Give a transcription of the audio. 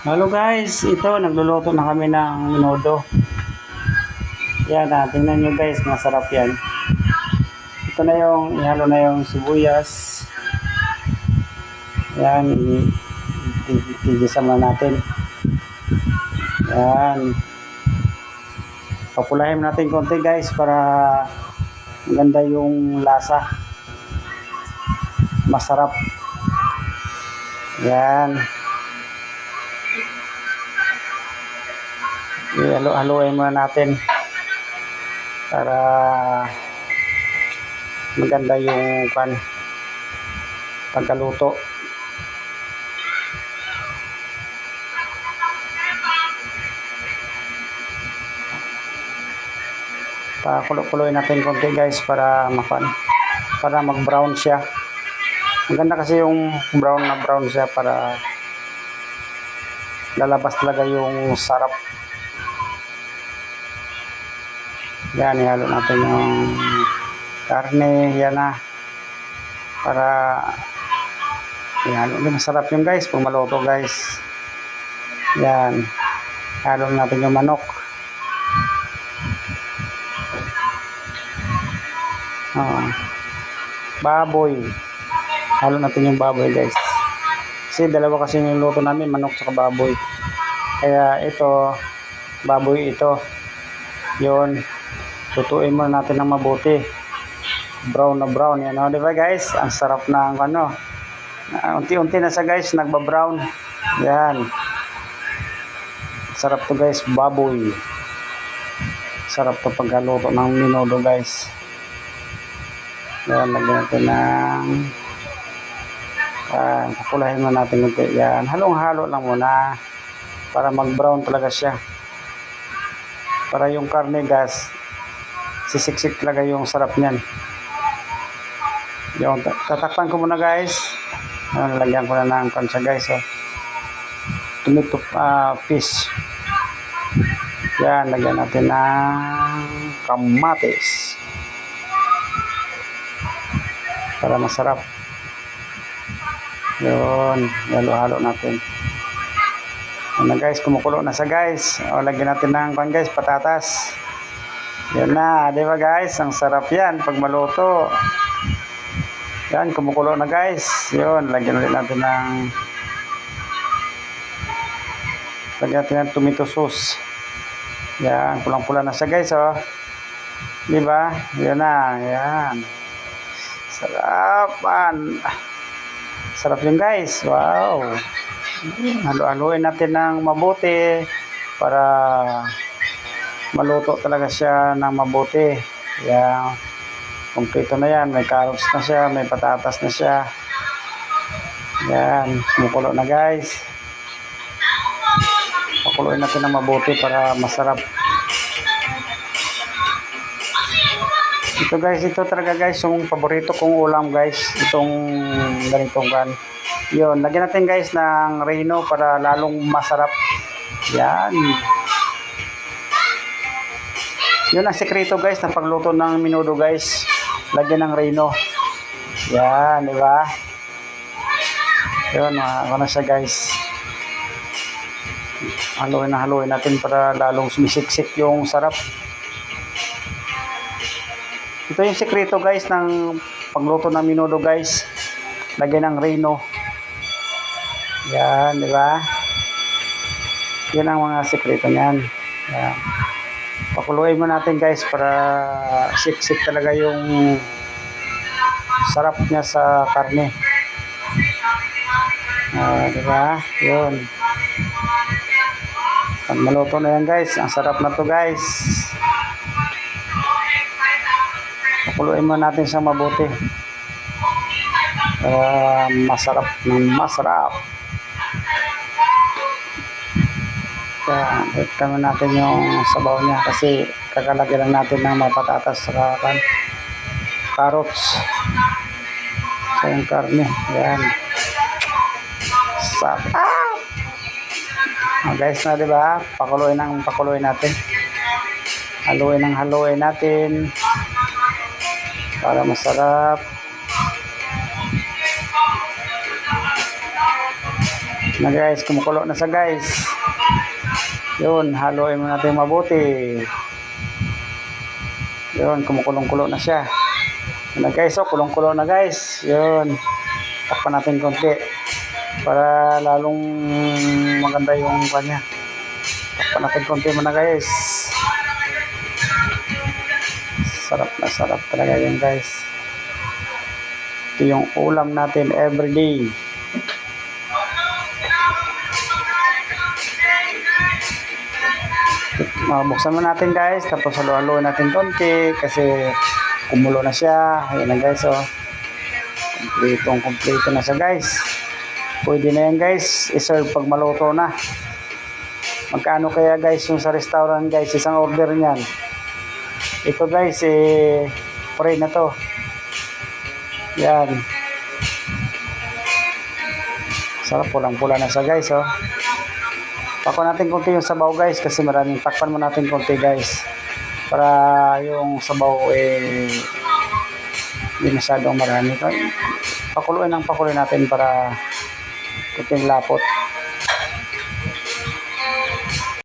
Hello guys, ito nagluluto na kami ng minodo. Yan, tingnan nyo guys, masarap yan. Ito na yung, ihalo na yung sibuyas. Yan, igisa muna natin. Yan. Papulahin natin konti guys para maganda yung lasa. Masarap. Yan. Ihalo-haloin muna natin para maganda yung pagkaluto. Pakulo-kuloy natin konti guys para mag-brown siya. Maganda kasi yung brown na brown siya para lalabas talaga yung sarap. Yan, ihalo natin yung karne, yan na. Para ihalo, masarap yung guys pag maluto guys. Yan, ihalo natin yung manok. Baboy, halo natin yung baboy guys. Kasi dalawa kasi yung luto namin, manok sa baboy. Kaya ito, baboy ito. Yun, lutuin muna natin ng mabuti. Brown na brown yan, no? Diba guys? Ang sarap ng unti-unti na siya guys, nagba-brown. Yan. Sarap to guys, baboy. Sarap to pagkaluto ng minodo guys. Yan, lagyan natin ng papulahin mo natin unti. Yan, halong-halo lang muna para mag-brown talaga siya. Para yung karne gas, sisiksik talaga yung sarap niyan. Yung tatakpan ko muna guys. Lagyan ko na ng kansa guys. Tomato fish. Yan, lagyan natin ng kamatis para masarap. Yun, halo-halo natin. Yan guys, kumukulo na sa guys. Lagyan natin ng guys, patatas. Yan na, di ba guys? Ang sarap yan pag maluto. Yan, kumukulo na guys. Yun, lagyan ulit natin ng tomato sauce. Yan, pulang-pula na siya guys, oh. Di ba? Yan na, yan. Sarapan. Sarap yun guys. Wow. Halo-haloin natin ng mabuti para maluto talaga siya ng mabuti. Yan. Kompleto na yan. May carrots na siya. May patatas na siya. Yan. Kumukulo na guys. Pakuloyin natin ng mabuti para masarap. Ito guys, ito talaga guys yung paborito kong ulam guys. Itong ganitong Yun, lagyan natin guys ng reno para lalong masarap. Yan. Yun ang sekreto guys ng pagluto ng minodo guys. Lagyan ng reno. Yan, di ba? Yun, ano na siya guys. Haluin natin para lalong sumisiksik yung sarap. Ito yung sekreto guys ng pagluto ng minodo guys. Lagyan ng reno. Yan, di ba? Yan ang mga sekreto niyan. Yan. Pakuluin mo natin guys para siksik talaga yung sarap niya sa karne. Di ba? Yun. Pag maluto na yan guys, ang sarap na to guys. Pakuluin mo natin siyang mabuti. Masarap ng masarap. Ito natin yung sabaw niya kasi kakalagyan lang natin ng mga patatas sa carrots sa yung karne. Yan. Sarap. Guys na, diba? Pakuluin natin. Haluin natin para masarap. Na guys, kumukulo na sa guys. Yun, haluin mo natin mabuti. Yun, kumukulong-kulo na siya. Yun na guys, oh, kulong-kulo na guys. Yun, takpan natin konti para lalong maganda yung kanya. Takpan natin konti muna guys. Sarap talaga yan guys. Ito yung ulam natin everyday. Buksan mo natin guys, tapos halo-haloin natin konti kasi kumulo na siya. Ayan na guys, oh. Kompleto na siya guys. Pwede na yan guys, iserve pag maluto na. Magkano kaya guys yung sa restaurant guys, isang order niyan? Ito guys, free na to. Yan. Sarap, pulang-pula na siya guys, oh. Takpan natin konti yung sabaw guys kasi maraming, takpan mo natin konti guys para yung sabaw hindi masyadong marami. Pakuloy natin para konting lapot.